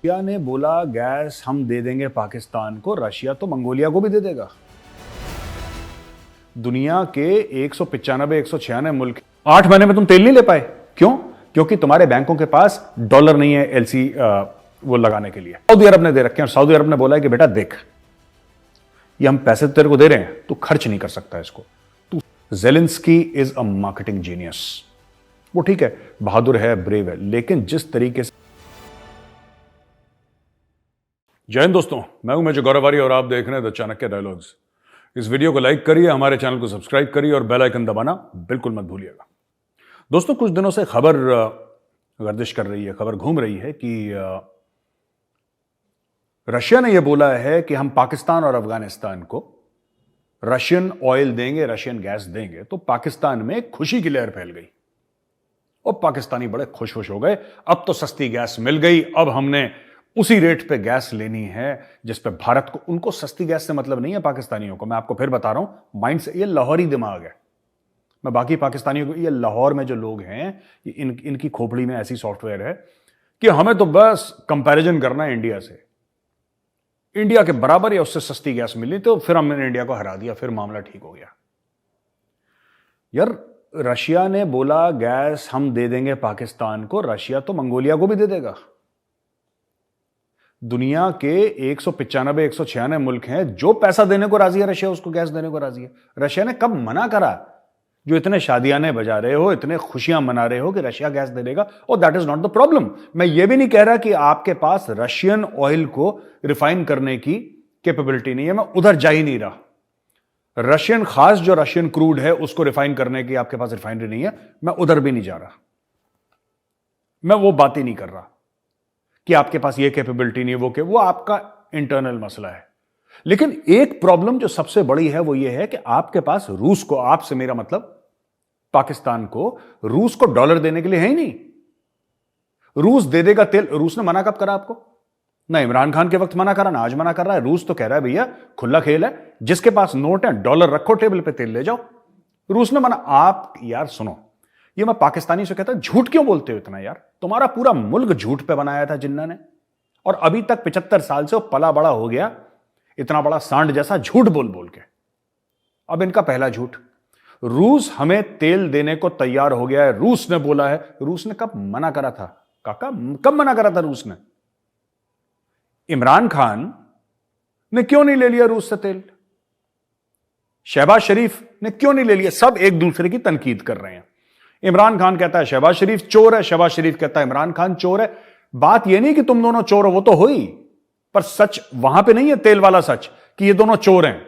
Russia ने बोला gas हम दे देंगे पाकिस्तान को, रशिया तो मंगोलिया को भी दे देगा। दुनिया के 195 196 मुल्क 8 महीने में तुम तेल नहीं ले पाए। क्यों? क्योंकि तुम्हारे बैंकों के पास डॉलर नहीं है एलसी वो लगाने के लिए। सऊदी अरब ने दे रखे हैं और सऊदी अरब ने बोला है कि बेटा देख, ये हम पैसे तेरे को दे रहे हैं, तू खर्च नहीं कर सकता इसको। तू Zelensky is a marketing genius. वो ठीक है, बहादुर है, ब्रेव है, लेकिन जिस तरीके से। जय हिंद दोस्तों, मैं हूं मेजर गौरवारी और आप देख रहे हैं द चाणक्य डायलॉग्स। इस वीडियो को लाइक करिए, हमारे चैनल को सब्सक्राइब करिए और बेल आइकन दबाना बिल्कुल मत भूलिएगा। दोस्तों, कुछ दिनों से खबर गर्दिश कर रही है, खबर घूम रही है कि रशिया ने यह बोला है कि हम पाकिस्तान और अफगानिस्तान को रशियन ऑयल देंगे, रशियन गैस देंगे। तो पाकिस्तान में खुशी की लहर फैल गई और पाकिस्तानी बड़े खुश हो गए। अब तो सस्ती गैस मिल गई, अब हमने उसी रेट पे गैस लेनी है जिस पे भारत को। उनको सस्ती गैस से मतलब नहीं है पाकिस्तानियों को, मैं आपको फिर बता रहा हूं, माइंड से ये लाहौरी दिमाग है। मैं बाकी पाकिस्तानियों को, ये लाहौर में जो लोग हैं, इनकी खोपड़ी में ऐसी सॉफ्टवेयर है कि हमें तो बस कंपैरिजन करना है इंडिया से, इंडिया के बराबर या उससे सस्ती गैस मिली तो फिर हमने इंडिया को हरा दिया, फिर मामला ठीक हो गया। यार, रशिया ने बोला गैस हम दे देंगे पाकिस्तान को, रशिया तो मंगोलिया को भी दे देगा। दुनिया के 195 196 मुल्क हैं, जो पैसा देने को राजी है रशिया उसको गैस देने को राजी है। रशिया ने कब मना करा? जो इतने शादियाने बजा रहे हो, इतने खुशियां मना रहे हो कि रशिया गैस दे देगा, और that is not the problem. मैं ये भी नहीं कह रहा कि आपके पास रशियन ऑयल को रिफाइन करने की कैपेबिलिटी नहीं है, मैं उधर जा ही नहीं रहा। रशियन, खास जो रशियन क्रूड है उसको रिफाइन करने की आपके पास रिफाइनरी नहीं है, मैं उधर भी नहीं जा रहा। मैं वो बात ही नहीं कर रहा कि आपके पास ये कैपेबिलिटी नहीं है, वो आपका इंटरनल मसला है। लेकिन एक प्रॉब्लम जो सबसे बड़ी है वो ये है कि आपके पास रूस को, आपसे मेरा मतलब पाकिस्तान को, रूस को डॉलर देने के लिए है ही नहीं। रूस दे देगा तेल। रूस ने मना कब करा आपको? ना इमरान खान के वक्त मना करा, ना आज मना कर रहा है। रूस तो कह रहा है भैया खुला खेल है, जिसके पास नोट है डॉलर रखो टेबल पे, तेल ले जाओ। रूस ने मना। आप यार सुनो, ये मैं पाकिस्तानी से कहता, झूठ क्यों बोलते हो इतना यार? तुम्हारा पूरा मुल्क झूठ पे बनाया था जिन्ना ने, और अभी तक 75 साल से वो पला बड़ा हो गया, इतना बड़ा सांड जैसा झूठ बोल बोल के। अब इनका पहला झूठ, रूस हमें तेल देने को तैयार हो गया है, रूस ने बोला है। रूस ने कब मना करा था काका? कब मना करा था रूस ने? इमरान खान ने क्यों नहीं ले लिया रूस से तेल? शहबाज शरीफ ने क्यों नहीं ले लिया? सब एक दूसरे की तनकीद कर रहे हैं। इमरान खान कहता है शहबाज शरीफ चोर है, शहबाज शरीफ कहता है इमरान खान चोर है। बात यह नहीं कि तुम दोनों चोर हो, वो तो हुई, पर सच वहां पे नहीं है तेल वाला सच कि ये दोनों चोर हैं।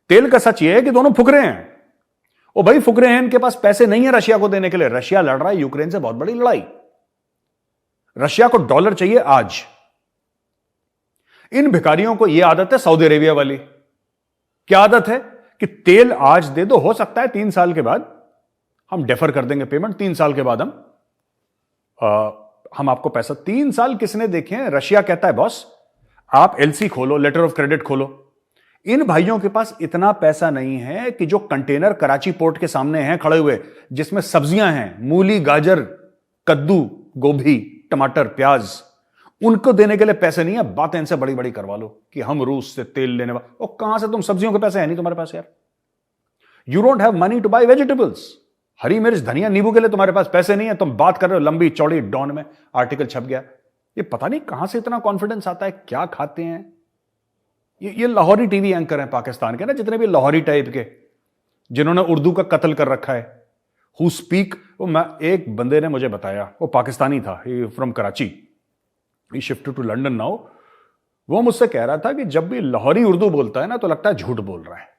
तेल का सच ये है कि दोनों फुकरे हैं। ओ भाई, फुकरे हैं, इनके पास पैसे नहीं है रशिया को देने के लिए। रशिया लड़ रहा है यूक्रेन से बहुत बड़ी लड़ाई, रशिया को डॉलर चाहिए आज। इन भिखारियों को यह आदत है सऊदी अरेबिया वाली। क्या आदत है? कि तेल आज दे दो, हो सकता है 3 साल के बाद हम डेफर कर देंगे पेमेंट, 3 साल के बाद हम आपको पैसा। 3 साल किसने देखे हैं? रशिया कहता है बॉस आप एलसी खोलो, लेटर ऑफ क्रेडिट खोलो। इन भाइयों के पास इतना पैसा नहीं है कि जो कंटेनर कराची पोर्ट के सामने हैं खड़े हुए, जिसमें सब्जियां हैं, मूली, गाजर, कद्दू, गोभी, टमाटर, प्याज, उनको देने के लिए पैसे नहीं है। बातें इनसे बड़ी बड़ी करवा लो कि हम रूस से तेल लेने वाले। और कहां से तुम, सब्जियों के पैसे है नहीं तुम्हारे पास यार। You don't have money to buy vegetables. हरी मिर्च, धनिया, नींबू के लिए तुम्हारे पास पैसे नहीं है। तुम बात कर रहे हो लंबी चौड़ी, डॉन में आर्टिकल छप गया। ये पता नहीं कहां से इतना कॉन्फिडेंस आता है, क्या खाते हैं ये लाहौरी टीवी एंकर हैं पाकिस्तान के ना, जितने भी लाहौरी टाइप के, जिन्होंने उर्दू का कत्ल कर रखा है, हु स्पीक। मैं, एक बंदे ने मुझे बताया, वो पाकिस्तानी था, from Karachi, he shifted to London now. वो मुझसे कह रहा था कि जब भी लाहौरी उर्दू बोलता है ना तो लगता है झूठ बोल रहा है।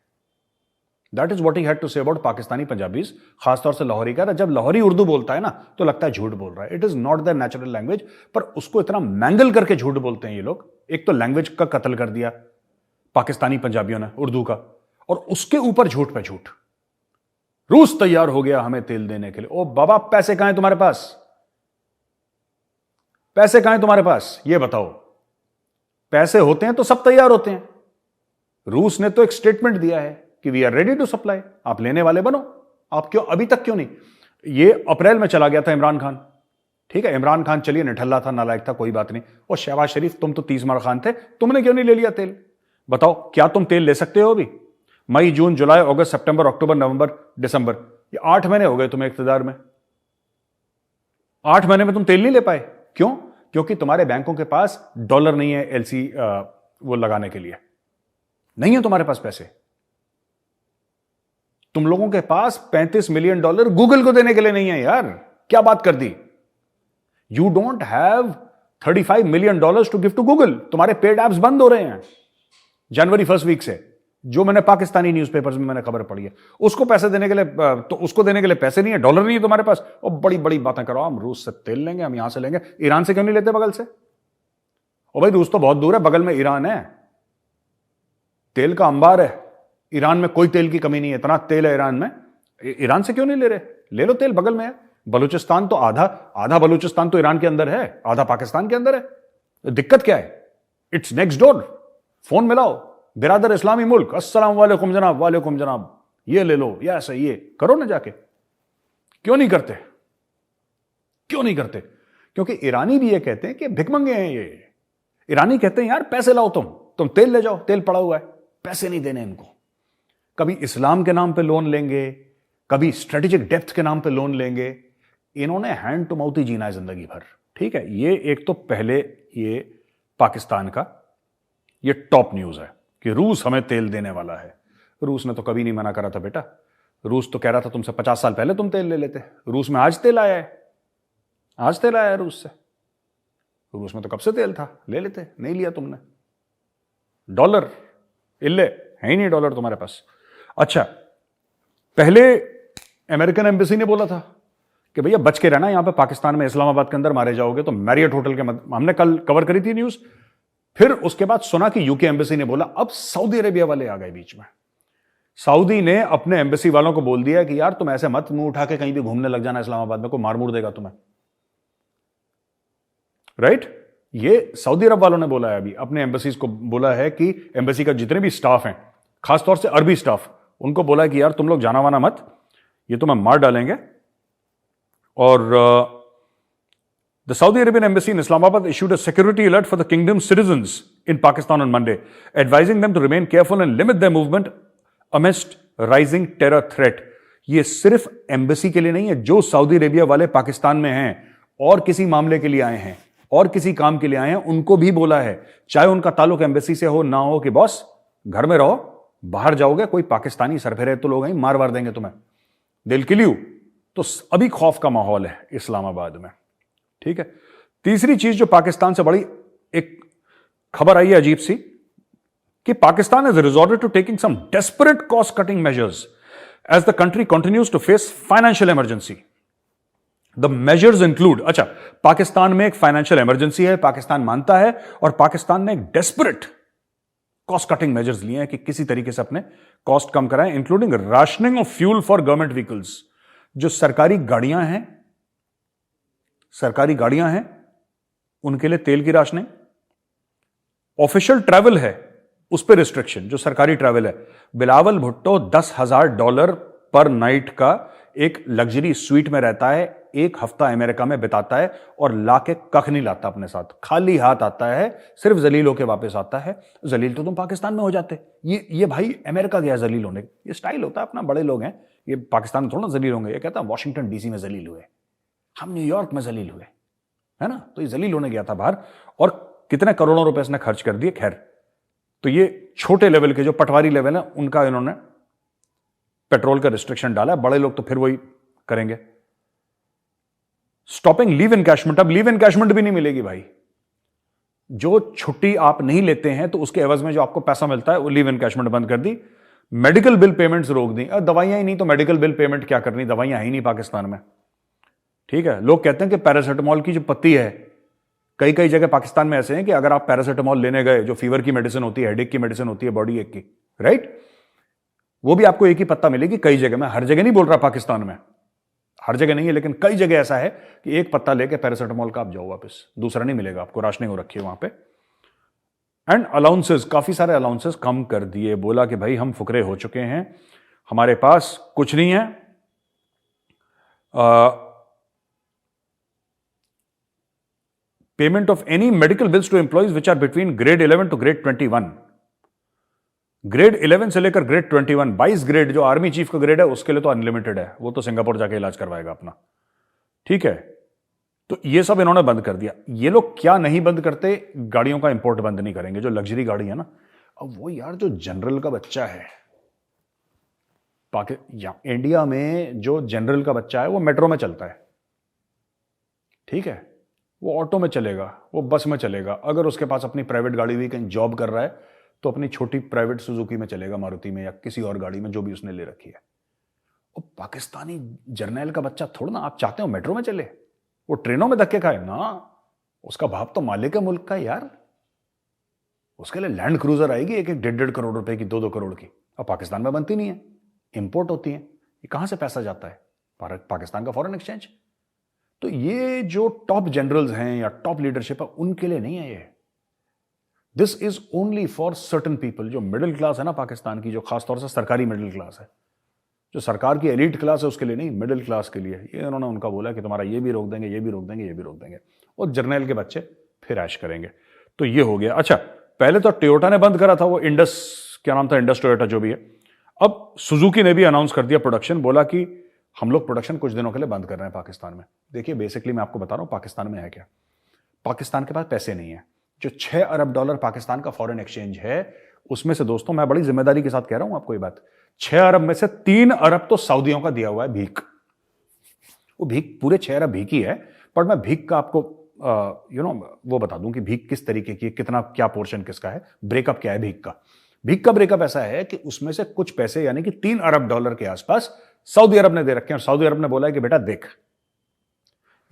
That is what he had to say about Pakistani Punjabis, खासतौर से लाहौरी का। जब लाहौरी उर्दू बोलता है ना तो लगता है झूठ बोल रहा है। It is not the natural language, पर उसको इतना मैंगल करके झूठ बोलते हैं ये लोग। एक तो लैंग्वेज का कत्ल कर दिया पाकिस्तानी पंजाबियों ने, उर्दू का, और उसके ऊपर झूठ पे झूठ। रूस तैयार हो गया हमें तेल देने के लिए। ओ बाबा, पैसे कहां हैं तुम्हारे पास? पैसे कहां हैं तुम्हारे पास, ये बताओ। पैसे होते हैं तो सब तैयार होते हैं। रूस ने तो एक स्टेटमेंट दिया है कि we are ready to supply, आप लेने वाले बनो। आप क्यों अभी तक क्यों नहीं? ये अप्रैल में चला गया था इमरान खान, ठीक है, इमरान खान चलिए निठल्ला था, नालायक था, कोई बात नहीं। और शहबाज शरीफ, तुम तो 30 मार खान थे, तुमने क्यों नहीं ले लिया तेल? बताओ, क्या तुम तेल ले सकते हो अभी? मई, जून, जुलाई, अगस्त, सितंबर, अक्टूबर, नवंबर, दिसंबर, ये 8 महीने हो गए तुम्हें इख्तियार में। 8 महीने में तुम तेल नहीं ले पाए। क्यों? क्योंकि तुम्हारे बैंकों के पास डॉलर नहीं है एलसी वो लगाने के लिए, नहीं है तुम्हारे पास पैसे। तुम लोगों के पास 35 मिलियन डॉलर गूगल को देने के लिए नहीं है यार, क्या बात कर दी। You don't have 35 million dollars to give to Google. तुम्हारे पेड एप्स बंद हो रहे हैं जनवरी 1 वीक से, जो मैंने पाकिस्तानी न्यूज़पेपर्स में मैंने खबर पढ़ी है। उसको पैसे देने के लिए, तो उसको देने के लिए पैसे नहीं है, डॉलर नहीं है तुम्हारे पास। और बड़ी बड़ी बातें करो, हम रूस से तेल लेंगे, हम यहां से लेंगे। ईरान से क्यों नहीं लेते बगल से? और भाई रूस तो बहुत दूर है, बगल में ईरान है, तेल का अंबार है। ईरान में कोई तेल की कमी नहीं है, इतना तेल है ईरान में। ईरान से क्यों नहीं ले रहे? ले लो तेल, बगल में है। बलूचिस्तान तो आधा बलूचिस्तान तो ईरान के अंदर है, आधा पाकिस्तान के अंदर है। दिक्कत क्या है? It's next door. फोन मिलाओ, बिरादर इस्लामी मुल्क, अस्सलाम वालेकुम जनाब, वालेकुम जनाब, ये ले लो, ये ऐसा, ये करो ना जाके। क्यों नहीं करते? क्यों नहीं करते? क्योंकि ईरानी भी ये कहते हैं कि भिखमंगे हैं ये। ईरानी कहते हैं यार पैसे लाओ, तुम तेल ले जाओ, तेल पड़ा हुआ है, पैसे नहीं देने इनको। कभी इस्लाम के नाम पे लोन लेंगे, कभी स्ट्रेटेजिक डेप्थ के नाम पे लोन लेंगे। इन्होंने हैंड टू माउथ ही जीना है जिंदगी भर। ठीक है, ये एक तो पहले ये पाकिस्तान का ये टॉप न्यूज है कि रूस हमें तेल देने वाला है। रूस ने तो कभी नहीं मना करा था बेटा। रूस तो कह रहा था तुमसे 50 साल पहले तुम तेल ले लेते। रूस में आज तेल आया है, आज तेल आया है रूस से। रूस में तो कब से तेल था, ले लेते, नहीं लिया तुमने। डॉलर इल्ले है ही नहीं डॉलर तुम्हारे पास। अच्छा, पहले अमेरिकन एम्बेसी ने बोला था कि भैया बच के रहना, यहां पे पाकिस्तान में इस्लामाबाद के अंदर मारे जाओगे तो मैरियट होटल के हमने कल कवर करी थी न्यूज। फिर उसके बाद सुना कि यूके एम्बेसी ने बोला। अब सऊदी अरेबिया वाले आ गए बीच में। सऊदी ने अपने एम्बेसी वालों को बोल दिया कि यार तुम ऐसे मत मुंह उठा के कहीं भी घूमने लग जाना इस्लामाबाद में, को मार मुड़ देगा तुम्हें। राइट? ये सऊदी अरब वालों ने बोला है, अभी अपने एम्बेसीज को बोला है कि एम्बेसी का जितने भी स्टाफ हैं, खासतौर से अरबी स्टाफ, उनको बोला है कि यार तुम लोग जाना वाना मत, ये तुम्हें मार डालेंगे। और the Saudi Arabian embassy in Islamabad issued a security alert for the kingdom's citizens in Pakistan on Monday, advising them to remain careful and limit their movement amidst rising terror threat. ये सिर्फ embassy के लिए नहीं है, जो Saudi Arabia वाले पाकिस्तान में हैं और किसी मामले के लिए आए हैं और किसी काम के लिए आए हैं, उनको भी बोला है, चाहे उनका ताल्लुक एम्बेसी से हो ना हो, कि बॉस घर में रहो, बाहर जाओगे कोई पाकिस्तानी सरफिरे तो लोग मार वार देंगे तुम्हें, दिल किल यू। तो अभी खौफ का माहौल है इस्लामाबाद में। ठीक है। तीसरी चीज जो पाकिस्तान से बड़ी एक खबर आई है अजीब सी, कि Pakistan has resorted to taking some desperate cost cutting measures as the country continues to face financial emergency. The measures include, अच्छा, पाकिस्तान में एक फाइनेंशियल इमरजेंसी है, पाकिस्तान मानता है, और पाकिस्तान ने एक डेस्परेट कॉस्ट कटिंग मेजर्स लिए हैं कि किसी तरीके से अपने कॉस्ट कम कराएं, including rationing of fuel for government vehicles. जो सरकारी गाड़ियां हैं उनके लिए तेल की राशनिंग। ऑफिशियल ट्रैवल है उस पर रिस्ट्रिक्शन, जो सरकारी ट्रैवल है। बिलावल भुट्टो $10,000 पर नाइट का एक लग्जरी स्वीट में रहता है, एक हफ्ता अमेरिका में बिताता है और लाके कख नहीं लाता अपने साथ, खाली हाथ आता है, सिर्फ जलील होके वापस आता है। जलील तो तुम पाकिस्तान में हो जाते। ये भाई अमेरिका गया जलील होने, ये स्टाइल होता है अपना, बड़े लोग हैं ये, पाकिस्तान में थोड़ा जलील होंगे। ये कहता है वॉशिंगटन डीसी में जलील हुए, हम न्यूयॉर्क में जलील हुए, है ना। तो ये जलील होने गया था बाहर, और कितने करोड़ों रुपए इसने खर्च कर दिए। खैर, तो ये छोटे लेवल के जो पटवारी लेवल है उनका इन्होंने पेट्रोल का रिस्ट्रिक्शन डाला है, बड़े लोग तो फिर वही करेंगे। स्टॉपिंग लीव एनकैशमेंट, अब लीव एनकैशमेंट भी नहीं मिलेगी भाई। जो छुट्टी आप नहीं लेते हैं तो उसके एवज में जो आपको पैसा मिलता है वो लीव एनकैशमेंट बंद कर दी। मेडिकल बिल पेमेंट्स रोक दी। दवाइयां ही नहीं तो मेडिकल बिल पेमेंट क्या करनी, दवाइयां ही नहीं पाकिस्तान में। ठीक है, लोग कहते हैं कि पैरासिटामोल की जो पत्ती है, कई कई जगह पाकिस्तान में ऐसे हैं कि अगर आप पैरासिटामोल लेने गए, जो फीवर की मेडिसिन होती है, हेडेक की मेडिसिन होती है, बॉडी एक की, राइट, वो भी आपको एक ही पत्ता मिलेगी कई जगह में। हर जगह नहीं बोल रहा पाकिस्तान में, हर जगह नहीं है, लेकिन कई जगह ऐसा है कि एक पत्ता लेके पैरासिटामोल का आप जाओ वापस, दूसरा नहीं मिलेगा आपको, राशनिंग हो रखी है वहां पे। एंड अलाउंसेस, काफी सारे अलाउंसेस कम कर दिए। बोला कि भाई हम फुकरे हो चुके हैं, हमारे पास कुछ नहीं है। Payment of any medical bills to employees which are between grade 11 to grade 21। Grade 11 से लेकर ग्रेड 21, 22 ग्रेड जो आर्मी चीफ का ग्रेड है उसके लिए तो अनलिमिटेड है, वो तो सिंगापुर जाके इलाज करवाएगा अपना, ठीक है। तो ये सब इन्होंने बंद कर दिया। ये लोग क्या नहीं बंद करते, गाड़ियों का इंपोर्ट बंद नहीं करेंगे, जो लग्जरी गाड़ी है ना। अब वो यार जो जनरल का बच्चा है इंडिया में, जो जनरल का बच्चा है वो मेट्रो में चलता है, ठीक है, वो ऑटो में चलेगा, वो बस में चलेगा। अगर उसके पास अपनी प्राइवेट गाड़ी भी कहीं जॉब कर रहा है तो अपनी छोटी प्राइवेट सुजुकी में चलेगा, मारुति में या किसी और गाड़ी में जो भी उसने ले रखी है। वो पाकिस्तानी जर्नैल का बच्चा थोड़ा ना आप चाहते हो मेट्रो में चले, वो ट्रेनों में धक्के खाए ना। उसका बाप तो मालिक है मुल्क का यार, उसके लिए लैंड क्रूजर आएगी एक एक 1.5 करोड़ रुपए की, 2-2 करोड़ की। अब पाकिस्तान में बनती नहीं है, इंपोर्ट होती है। ये कहां से पैसा जाता है? पाकिस्तान का फॉरेन एक्सचेंज। तो ये जो टॉप जनरल्स हैं या टॉप लीडरशिप है उनके लिए नहीं है ये। This is only for certain people. जो मिडिल क्लास है ना पाकिस्तान की, जो खासतौर से सरकारी मिडिल क्लास है, जो सरकार की एलीट क्लास है उसके लिए नहीं, मिडिल क्लास के लिए। ये उन्होंने उनका बोला कि तुम्हारा ये भी रोक देंगे, ये भी रोक देंगे, ये भी रोक देंगे, और जर्नैल के बच्चे फिर ऐश करेंगे। तो ये हो गया। अच्छा, पहले तो टोयोटा ने बंद करा था, वो इंडस, क्या नाम था, इंडस टोयोटा जो भी है। अब सुजुकी ने भी अनाउंस कर दिया प्रोडक्शन, बोला कि हम लोग प्रोडक्शन कुछ दिनों के लिए बंद कर रहे हैं पाकिस्तान में। देखिए बेसिकली मैं आपको बता रहा हूं पाकिस्तान में है क्या। पाकिस्तान के पास पैसे नहीं है। जो $6 अरब पाकिस्तान का फॉरेन एक्सचेंज है, उसमें से दोस्तों मैं बड़ी जिम्मेदारी के साथ कह रहा हूं आपको ये बात, 6 अरब में से 3 अरब तो सऊदियों का दिया हुआ है भीख। वो भीख पूरे 6 अरब भीख ही है, पर मैं भीख का आपको वो बता दूं कि भीख किस तरीके की, कितना क्या पोर्शन किसका है, ब्रेकअप क्या है भीख का। भीख का ब्रेकअप ऐसा है कि उसमें से कुछ पैसे यानी कि $3 अरब के आसपास सऊदी अरब ने दे रखे हैं, और सऊदी अरब ने बोला है कि बेटा देख,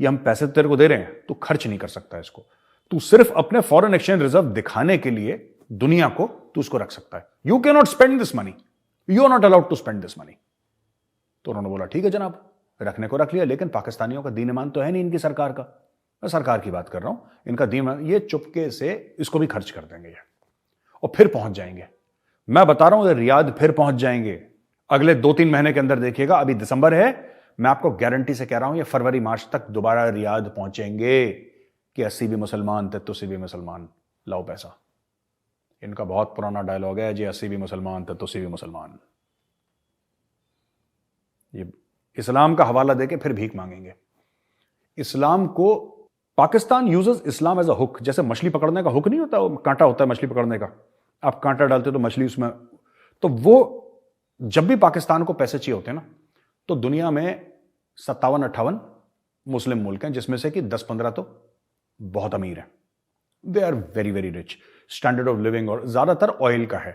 ये हम पैसे तेरे को दे रहे हैं, तू खर्च नहीं कर सकता इसको, तू सिर्फ अपने फॉरेन एक्सचेंज रिजर्व दिखाने के लिए दुनिया को तू उसको रख सकता है। You can not spend this money, you are not allowed to spend this money. तो उन्होंने बोला ठीक है जनाब, रखने को रख लिया। लेकिन पाकिस्तानियों का दीन ईमान तो है नहीं इनकी सरकार का, मैं सरकार की बात कर रहा हूं, इनका दीन ईमान, ये चुपके से इसको भी खर्च कर देंगे और फिर पहुंच जाएंगे। मैं बता रहा हूं रियाद फिर पहुंच जाएंगे अगले 2-3 महीने के अंदर। देखिएगा, अभी दिसंबर है, मैं आपको गारंटी से कह रहा हूं ये फरवरी मार्च तक दोबारा रियाद पहुंचेंगे कि 80 भी मुसलमान 33 भी मुसलमान, लाओ पैसा। इनका बहुत पुराना डायलॉग है जी, 80 भी मुसलमान 33 भी मुसलमान। ये इस्लाम का हवाला देके फिर भीख मांगेंगे। इस्लाम को Pakistan uses Islam as a hook. जैसे मछली पकड़ने का हुक नहीं होता, वो कांटा होता है मछली पकड़ने का, आप कांटा डालते तो मछली उसमें, तो वो जब भी पाकिस्तान को पैसे चाहिए होते हैं ना, तो दुनिया में 57-58 मुस्लिम मुल्क हैं, जिसमें से कि 10-15 तो बहुत अमीर हैं। They are very very rich, standard of living और ज्यादातर ऑयल का है।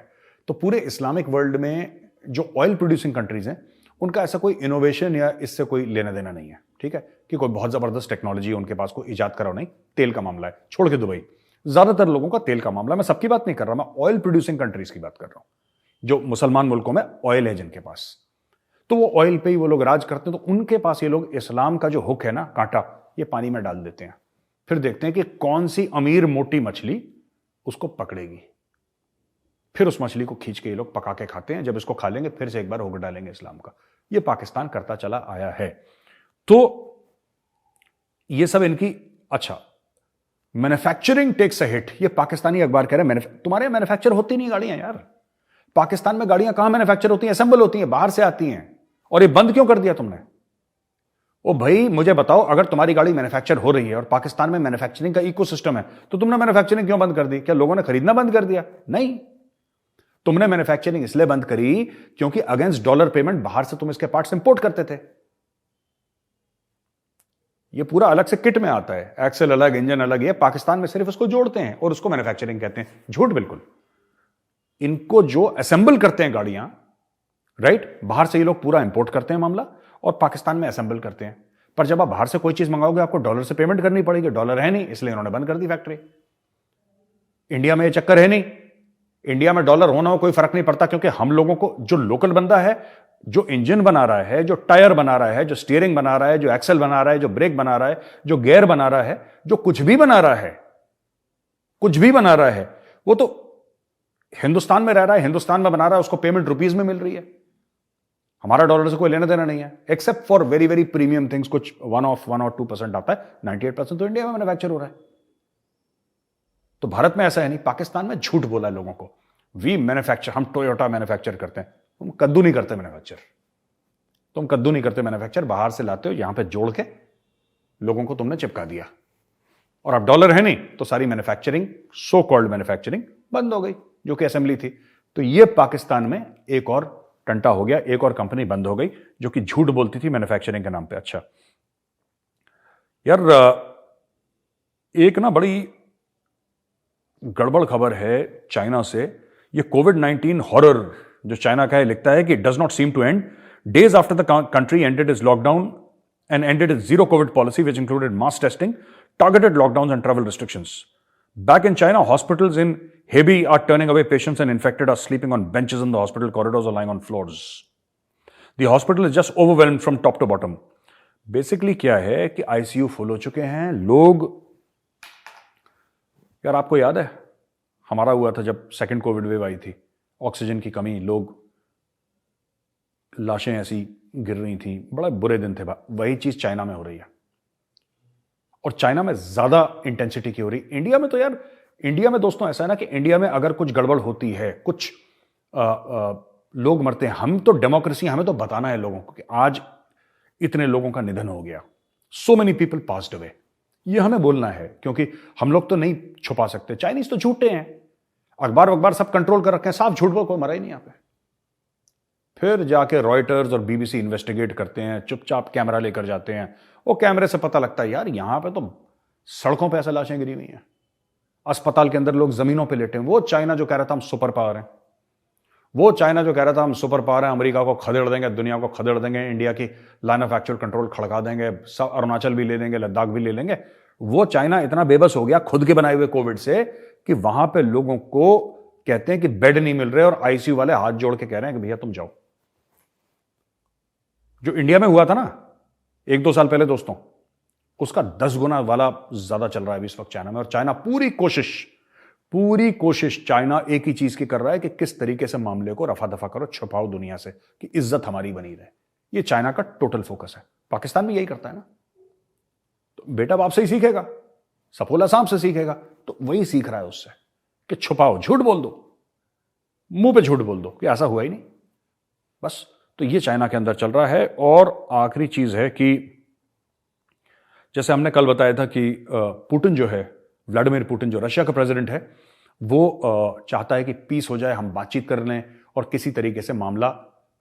तो पूरे इस्लामिक वर्ल्ड में जो ऑयल प्रोड्यूसिंग कंट्रीज हैं, उनका ऐसा कोई इनोवेशन या इससे कोई लेना देना नहीं है, ठीक है, कि कोई बहुत जबरदस्त टेक्नोलॉजी उनके पास को इजाद करो नहीं। तेल का मामला है, छोड़ के दुबई, ज्यादातर लोगों का तेल का मामला। मैं सबकी बात नहीं कर रहा, मैं ऑयल प्रोड्यूसिंग कंट्रीज की बात कर रहा हूं, जो मुसलमान मुल्कों में ऑयल है जिनके पास, तो वो ऑयल पे ही वो लोग राज करते हैं। तो उनके पास ये लोग इस्लाम का जो हुक है ना, कांटा, ये पानी में डाल देते हैं, फिर देखते हैं कि कौन सी अमीर मोटी मछली उसको पकड़ेगी, फिर उस मछली को खींच के ये लोग पका के खाते हैं। जब इसको खा लेंगे फिर से एक बार हुक डालेंगे इस्लाम का। ये पाकिस्तान करता चला आया है। तो ये सब इनकी, अच्छा, मैन्युफैक्चरिंग टेक्स अ हिट। ये पाकिस्तानी अखबार कह रहे हैं तुम्हारे मैन्युफैक्चर होती नहीं गाड़ियां यार। पाकिस्तान में गाड़ियां कहां मैन्युफैक्चर होती हैं? असेंबल होती हैं, बाहर से आती हैं। और ये बंद क्यों कर दिया तुमने? ओ भाई मुझे बताओ, अगर तुम्हारी गाड़ी मैन्युफैक्चर हो रही है और पाकिस्तान में मैन्युफैक्चरिंग का इकोसिस्टम है, तो तुमने मैन्युफैक्चरिंग क्यों बंद कर दी? क्या लोगों ने खरीदना बंद कर दिया? नहीं, तुमने मैन्युफैक्चरिंग इसलिए बंद करी क्योंकि अगेंस्ट डॉलर पेमेंट बाहर से तुम इसके पार्ट्स इंपोर्ट करते थे। ये पूरा अलग से किट में आता है, एक्सेल अलग, इंजन अलग। है पाकिस्तान में सिर्फ उसको जोड़ते हैं और उसको मैन्युफैक्चरिंग कहते हैं। झूठ बिल्कुल। इनको जो असेंबल करते हैं गाड़ियां, राइट, बाहर से ये लोग पूरा इंपोर्ट करते हैं मामला, और पाकिस्तान में असेंबल करते हैं। पर जब आप बाहर से कोई चीज मंगाओगे आपको डॉलर से पेमेंट करनी पड़ेगी। डॉलर है नहीं, इसलिए उन्होंने बंद कर दी फैक्ट्री। इंडिया में ये चक्कर है नहीं, इंडिया में डॉलर होना हो कोई फर्क नहीं पड़ता, क्योंकि हम लोगों को जो लोकल बंदा है, जो इंजन बना रहा है, जो टायर बना रहा है, जो स्टीयरिंग बना रहा है, जो एक्सेल बना रहा है, जो ब्रेक बना रहा है, जो गियर बना रहा है, जो कुछ भी बना रहा है, कुछ भी बना रहा है, वो तो हिंदुस्तान में रह रहा है, हिंदुस्तान में बना रहा है, उसको पेमेंट रुपीज में मिल रही है। हमारा डॉलर से कोई लेना देना नहीं है, except for very very premium things. कुछ 1 और 2% आता है, 98% तो इंडिया में मैन्युफैक्चर हो रहा है। तो भारत में ऐसा है नहीं, पाकिस्तान में झूठ बोला लोगों को, वी मैन्युफैक्चर, हम टोयोटा मैन्युफैक्चर करते हैं। तुम कद्दू नहीं करते मैन्युफैक्चर, तुम कद्दू नहीं करते मैन्युफैक्चर, बाहर से लाते हो, यहां पे जोड़ के लोगों को तुमने चिपका दिया। और अब डॉलर है नहीं तो सारी मैन्युफैक्चरिंग, सो कॉल्ड मैन्युफैक्चरिंग बंद हो गई, जो कि असेंबली थी। तो ये पाकिस्तान में एक और टंटा हो गया, एक और कंपनी बंद हो गई जो कि झूठ बोलती थी मैन्युफैक्चरिंग के नाम पे। अच्छा यार, एक ना बड़ी गड़बड़ खबर है चाइना से। ये कोविड-19 हॉरर जो चाइना का है, लिखता है कि does not seem to end days after the country ended is lockdown and ended its zero COVID policy, which included mass testing, targeted lockdowns, and travel restrictions. Back in China, hospitals in Hebei are turning away patients and infected are sleeping on benches in the hospital corridors or lying on floors. The hospital is just overwhelmed from top to bottom. Basically क्या है कि ICU full हो चुके हैं लोग। यार आपको याद है हमारा हुआ था जब सेकंड कोविड वेव आई थी, ऑक्सीजन की कमी, लोग, लाशें ऐसी गिर रही थी, बड़ा बुरे दिन थे। वही चीज चाइना में हो रही है, और चाइना में ज्यादा इंटेंसिटी की हो रही। इंडिया में तो यार, इंडिया में दोस्तों ऐसा है ना कि इंडिया में अगर कुछ गड़बड़ होती है, कुछ लोग मरते हैं, हम तो डेमोक्रेसी, हमें तो बताना है लोगों को कि आज इतने लोगों का निधन हो गया, so many people passed away, ये हमें बोलना है, क्योंकि हम लोग तो नहीं छुपा सकते। चाइनीज तो झूठे हैं, अखबार सब कंट्रोल कर रखे हैं, साफ झूठ बोल, कोई मरा ही नहीं यहाँ पे। फिर जाके रॉयटर्स और बीबीसी इन्वेस्टिगेट करते हैं, चुपचाप कैमरा लेकर जाते हैं, वो कैमरे से पता लगता है यार यहां पे तो सड़कों पे ऐसे लाशें गिरी हुई हैं, अस्पताल के अंदर लोग जमीनों पे लेटे हैं। वो चाइना जो कह रहा था हम सुपर पावर हैं, वो चाइना जो कह रहा था हम सुपर पावर हैं, अमेरिका को खदेड़ देंगे, दुनिया को खदेड़ देंगे, इंडिया की लाइन ऑफ एक्चुअल कंट्रोल खड़का देंगे, सब अरुणाचल भी ले लेंगे, लद्दाख भी ले लेंगे। वो चाइना इतना बेबस हो गया खुद के बनाए हुए कोविड से कि वहां पे लोगों को कहते हैं कि बेड नहीं मिल रहे, और आईसीयू वाले हाथ जोड़ के कह रहे हैं कि भैया तुम जाओ। जो इंडिया में हुआ था ना 1-2 साल पहले दोस्तों, उसका 10 गुना वाला ज्यादा चल रहा है इस वक्त चाइना में। और चाइना पूरी कोशिश चाइना एक ही चीज की कर रहा है कि किस तरीके से मामले को रफा दफा करो, छुपाओ दुनिया से, कि इज्जत हमारी बनी रहे। ये चाइना का टोटल फोकस है। पाकिस्तान भी यही करता है ना, तो बेटा बाप से ही सीखेगा, सपोला सांप से सीखेगा, तो वही सीख रहा है उससे कि छुपाओ, झूठ बोल दो, मुंह पे झूठ बोल दो कि ऐसा हुआ ही नहीं, बस। तो ये चाइना के अंदर चल रहा है। और आखिरी चीज है कि जैसे हमने कल बताया था कि पुतिन जो है, व्लादिमीर पुतिन जो रशिया का प्रेसिडेंट है, वो चाहता है कि पीस हो जाए, हम बातचीत कर लें और किसी तरीके से मामला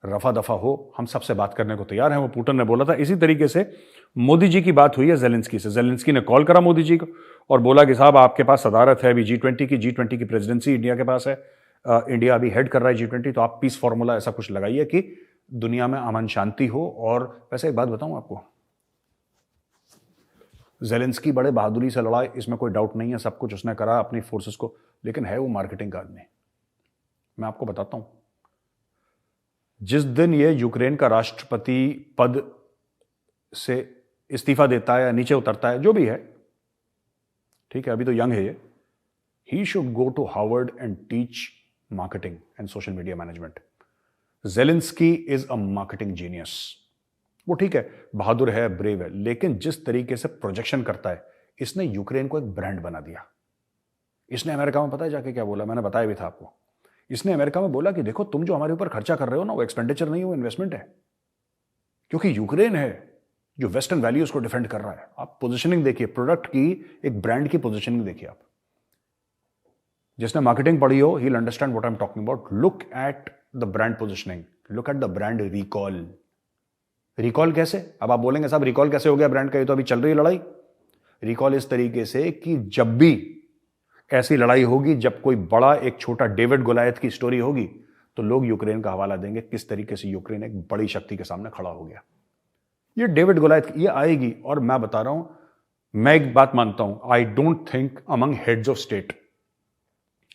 रफा दफा हो, हम सबसे बात करने को तैयार हैं, वो पुतिन ने बोला था। इसी तरीके से मोदी जी की बात हुई है ज़ेलेंस्की से। ज़ेलेंस्की ने कॉल करा मोदी जी को और बोला कि साहब आपके पास सदारत है अभी G20 की प्रेसिडेंसी इंडिया के पास है, इंडिया अभी हेड कर रहा है G20, तो आप पीस फॉर्मूला ऐसा कुछ लगाइए कि दुनिया में अमन शांति हो। और वैसे एक बात बताऊं आपको, ज़ेलेंस्की बड़े बहादुरी से लड़ा, इसमें कोई डाउट नहीं है, सब कुछ उसने करा अपनी फोर्सेस को, लेकिन है वो मार्केटिंग का आदमी। मैं आपको बताता हूं, जिस दिन ये यूक्रेन का राष्ट्रपति पद से इस्तीफा देता है या नीचे उतरता है, जो भी है, ठीक है, अभी तो यंग है ये, he should go to Harvard and teach marketing and social media management. Zelensky is a marketing genius. वो ठीक है, बहादुर है, ब्रेव है, लेकिन जिस तरीके से प्रोजेक्शन करता है, इसने यूक्रेन को एक ब्रांड बना दिया। इसने अमेरिका में पता है जाके क्या बोला, मैंने बताया भी था आपको। इसने अमेरिका में बोला कि देखो तुम जो हमारे ऊपर खर्चा कर रहे हो ना, वो एक्सपेंडिचर नहीं, वो इन्वेस्टमेंट है, क्योंकि यूक्रेन है जो वेस्टर्न वैल्यूज को डिफेंड कर रहा है। आप पोजीशनिंग देखिए, प्रोडक्ट की, एक ब्रांड की पोजीशनिंग देखिए आप। जिसने मार्केटिंग पढ़ी हो, he will understand what I am talking about. Look at the brand positioning, look at the brand recall. Recall कैसे? अब आप बोलेंगे साहब रिकॉल कैसे हो गया ब्रांड का, ये तो अभी चल रही है लड़ाई। रिकॉल इस तरीके से कि जब भी ऐसी लड़ाई होगी, जब कोई बड़ा एक छोटा डेविड गोलायत की स्टोरी होगी, तो लोग यूक्रेन का हवाला देंगे, किस तरीके से यूक्रेन एक बड़ी शक्ति के सामने खड़ा हो गया। ये डेविड गोलायत ये आएगी। और मैं बता रहा हूं, मैं एक बात मानता हूं, I don't think among heads of state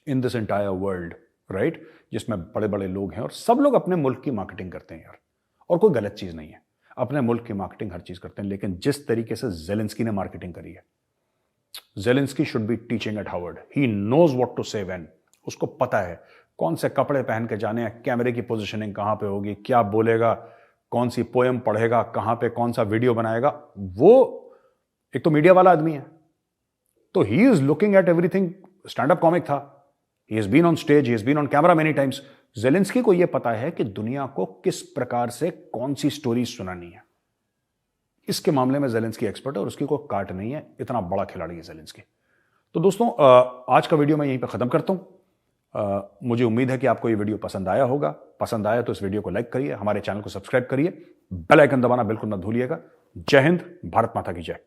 in this entire world, right, जिसमें बड़े बड़े लोग हैं और सब लोग अपने मुल्क की मार्केटिंग करते हैं यार, और कोई गलत चीज नहीं है, अपने मुल्क की मार्केटिंग हर चीज करते हैं। लेकिन जिस तरीके से ज़ेलेंस्की ने मार्केटिंग करी है, Zelensky should be teaching at Harvard. He knows what to say when. उसको पता है कौन से कपड़े पहन के जाने हैं, कैमरे की पोजीशनिंग कहां पे होगी, क्या बोलेगा, कौन सी पोएम पढ़ेगा, कहां पे कौन सा वीडियो बनाएगा। वो एक तो मीडिया वाला आदमी है, तो he is looking at everything stand up comic था, he has been on stage, he has been on camera many times. Zelensky को यह पता है कि दुनिया को किस प्रकार से कौन सी स्टोरी सुनानी है। इसके मामले में जेलेंस्की एक्सपर्ट है और उसकी कोई काट नहीं है, इतना बड़ा खिलाड़ी है जेलेंस्की। तो दोस्तों आज का वीडियो मैं यहीं पर खत्म करता हूं। मुझे उम्मीद है कि आपको ये वीडियो पसंद आया होगा। पसंद आया तो इस वीडियो को लाइक करिए, हमारे चैनल को सब्सक्राइब करिए, बेल आइकन दबाना बिल्कुल मत भूलिएगा। जय हिंद, भारत माता की जय।